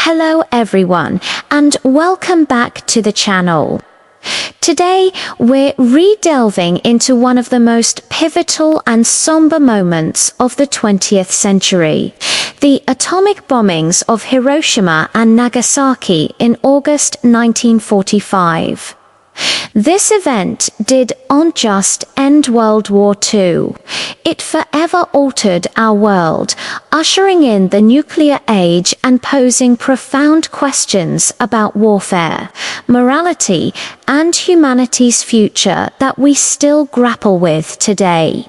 Hello everyone, and welcome back to the channel. Today, we're re-delving into one of the most pivotal and somber moments of the 20th century, the atomic bombings of Hiroshima and Nagasaki in August 1945. This event didn't just end World War II. It forever altered our world, ushering in the nuclear age and posing profound questions about warfare, morality, and humanity's future that we still grapple with today.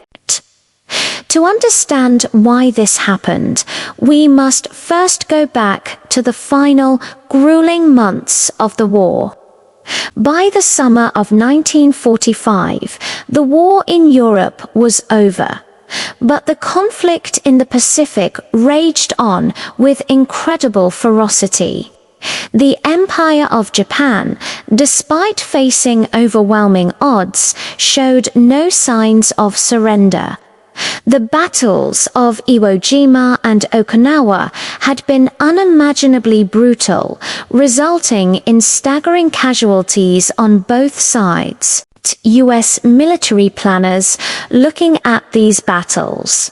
To understand why this happened, we must first go back to the final, grueling months of the war. By the summer of 1945, the war in Europe was over, but the conflict in the Pacific raged on with incredible ferocity. The Empire of Japan, despite facing overwhelming odds, showed no signs of surrender. The battles of Iwo Jima and Okinawa had been unimaginably brutal, resulting in staggering casualties on both sides. US military planners looking at these battles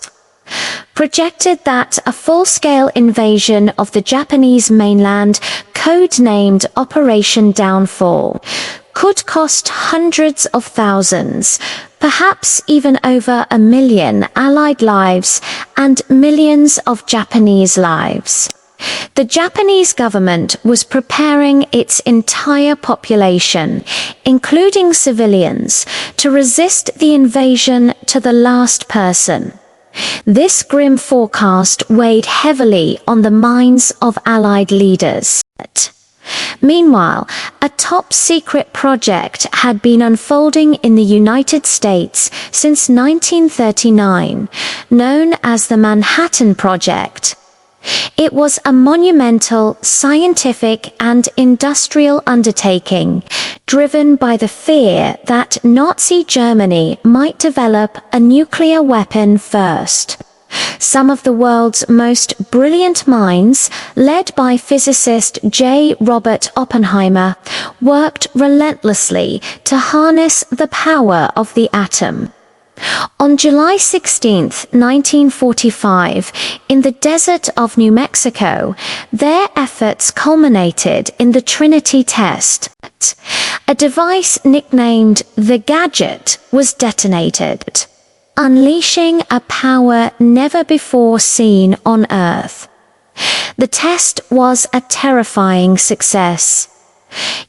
projected that a full-scale invasion of the Japanese mainland, codenamed Operation Downfall, could cost hundreds of thousands, perhaps even over 1 million Allied lives and millions of Japanese lives. The Japanese government was preparing its entire population, including civilians, to resist the invasion to the last person. This grim forecast weighed heavily on the minds of Allied leaders. Meanwhile, a top-secret project had been unfolding in the United States since 1939, known as the Manhattan Project. It was a monumental scientific and industrial undertaking, driven by the fear that Nazi Germany might develop a nuclear weapon first. Some of the world's most brilliant minds, led by physicist J. Robert Oppenheimer, worked relentlessly to harness the power of the atom. On July 16, 1945, in the desert of New Mexico, their efforts culminated in the Trinity test. A device nicknamed the Gadget was detonated, unleashing a power never before seen on Earth. The test was a terrifying success.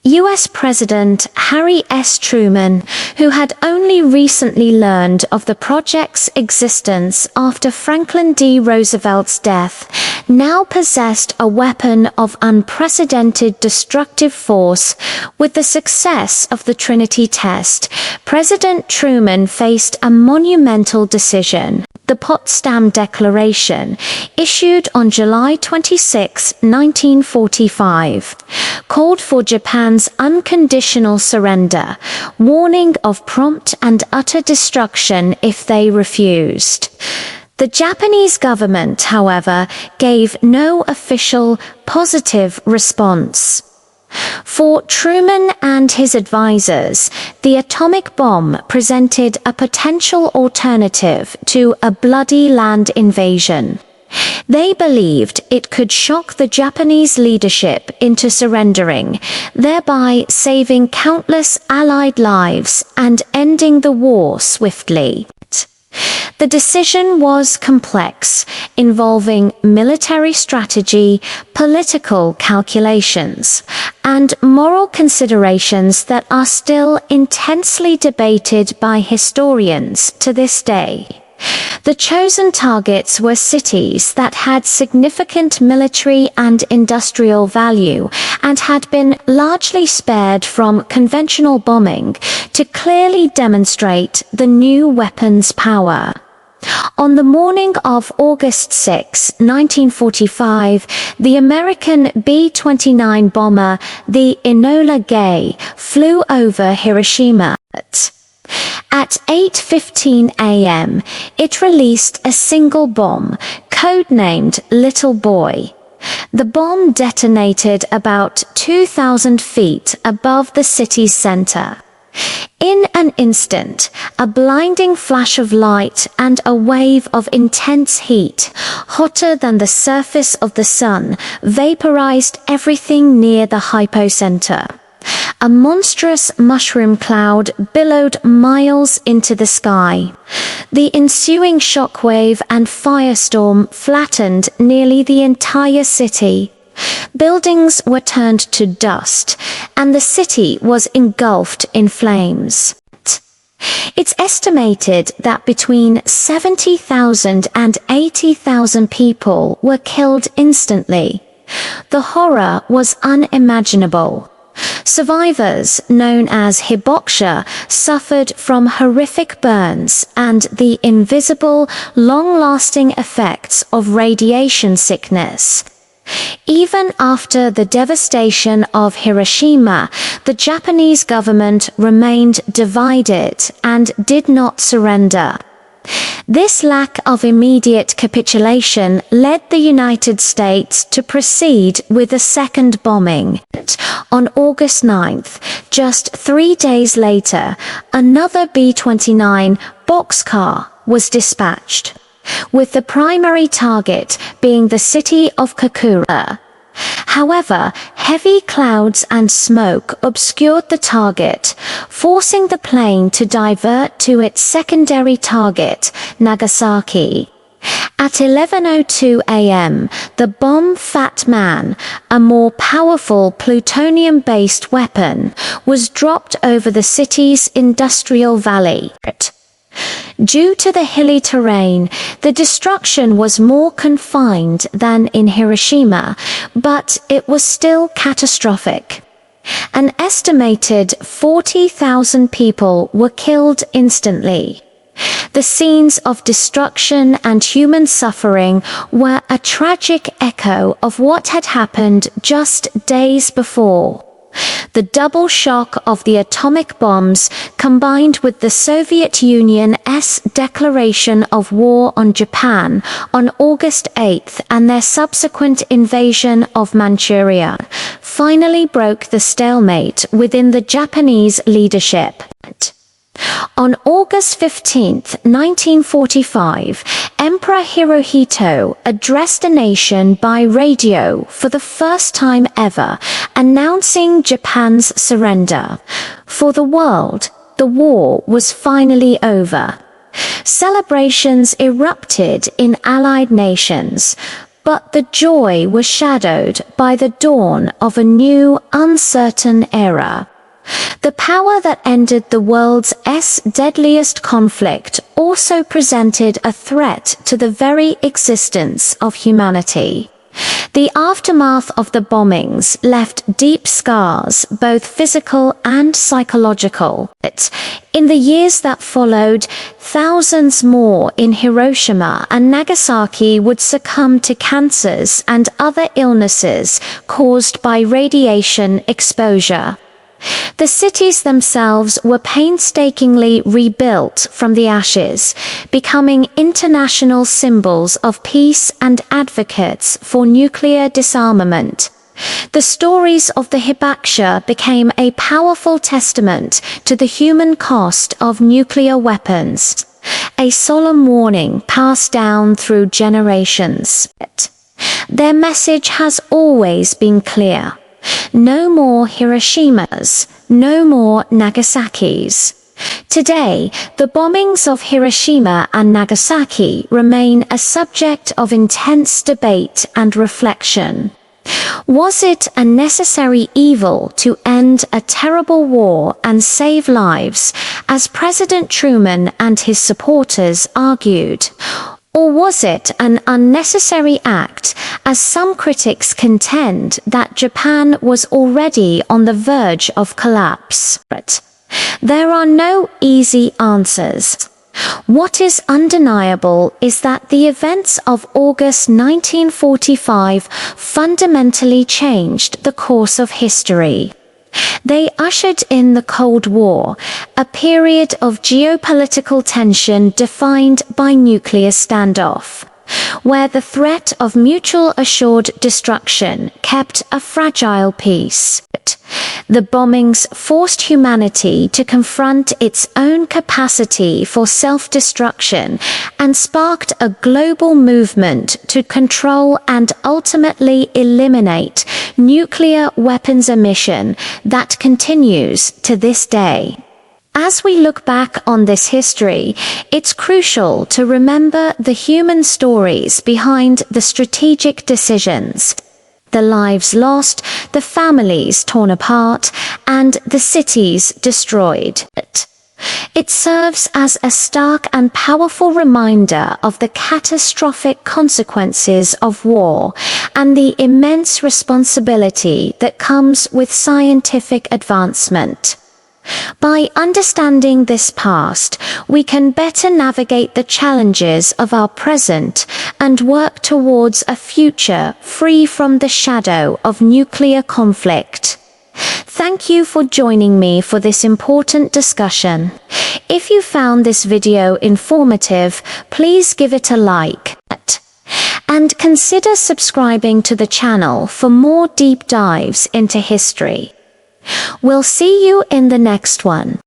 US President Harry S. Truman, who had only recently learned of the project's existence after Franklin D. Roosevelt's death, now possessed a weapon of unprecedented destructive force. With the success of the Trinity test, President Truman faced a monumental decision. The Potsdam Declaration, issued on July 26, 1945, called for Japan's unconditional surrender, warning of prompt and utter destruction if they refused. The Japanese government, however, gave no official, positive response. For Truman and his advisors, the atomic bomb presented a potential alternative to a bloody land invasion. They believed it could shock the Japanese leadership into surrendering, thereby saving countless Allied lives and ending the war swiftly. The decision was complex, involving military strategy, political calculations, and moral considerations that are still intensely debated by historians to this day. The chosen targets were cities that had significant military and industrial value and had been largely spared from conventional bombing to clearly demonstrate the new weapon's power. On the morning of August 6, 1945, the American B-29 bomber, the Enola Gay, flew over Hiroshima. At 8:15 a.m., it released a single bomb, codenamed Little Boy. The bomb detonated about 2,000 feet above the city's center. In an instant, a blinding flash of light and a wave of intense heat, hotter than the surface of the sun, vaporized everything near the hypocenter. A monstrous mushroom cloud billowed miles into the sky. The ensuing shockwave and firestorm flattened nearly the entire city. Buildings were turned to dust, and the city was engulfed in flames. It's estimated that between 70,000 and 80,000 people were killed instantly. The horror was unimaginable. Survivors, known as hibakusha, suffered from horrific burns and the invisible, long-lasting effects of radiation sickness. Even after the devastation of Hiroshima, the Japanese government remained divided and did not surrender. This lack of immediate capitulation led the United States to proceed with a second bombing. On August 9th, just 3 days later, another B-29 boxcar was dispatched, with the primary target being the city of Kokura. However, heavy clouds and smoke obscured the target, forcing the plane to divert to its secondary target, Nagasaki. At 11:02 a.m., the bomb Fat Man, a more powerful plutonium-based weapon, was dropped over the city's industrial valley. Due to the hilly terrain, the destruction was more confined than in Hiroshima, but it was still catastrophic. An estimated 40,000 people were killed instantly. The scenes of destruction and human suffering were a tragic echo of what had happened just days before. The double shock of the atomic bombs, combined with the Soviet Union's declaration of war on Japan on August 8th and their subsequent invasion of Manchuria, finally broke the stalemate within the Japanese leadership. On August 15, 1945, Emperor Hirohito addressed the nation by radio for the first time ever, announcing Japan's surrender. For the world, the war was finally over. Celebrations erupted in allied nations, but the joy was shadowed by the dawn of a new, uncertain era. The power that ended the world's deadliest conflict also presented a threat to the very existence of humanity. The aftermath of the bombings left deep scars, both physical and psychological. In the years that followed, thousands more in Hiroshima and Nagasaki would succumb to cancers and other illnesses caused by radiation exposure. The cities themselves were painstakingly rebuilt from the ashes, becoming international symbols of peace and advocates for nuclear disarmament. The stories of the hibakusha became a powerful testament to the human cost of nuclear weapons, a solemn warning passed down through generations. Their message has always been clear. No more Hiroshimas, no more Nagasakis. Today, the bombings of Hiroshima and Nagasaki remain a subject of intense debate and reflection. Was it a necessary evil to end a terrible war and save lives, as President Truman and his supporters argued? Or was it an unnecessary act, as some critics contend that Japan was already on the verge of collapse? There are no easy answers. What is undeniable is that the events of August 1945 fundamentally changed the course of history. They ushered in the Cold War, a period of geopolitical tension defined by nuclear standoff. where the threat of mutual assured destruction kept a fragile peace. The bombings forced humanity to confront its own capacity for self-destruction and sparked a global movement to control and ultimately eliminate nuclear weapons emission that continues to this day. As we look back on this history, it's crucial to remember the human stories behind the strategic decisions. The lives lost, the families torn apart, and the cities destroyed. It serves as a stark and powerful reminder of the catastrophic consequences of war and the immense responsibility that comes with scientific advancement. By understanding this past, we can better navigate the challenges of our present and work towards a future free from the shadow of nuclear conflict. Thank you for joining me for this important discussion. If you found this video informative, please give it a like. And consider subscribing to the channel for more deep dives into history. We'll see you in the next one.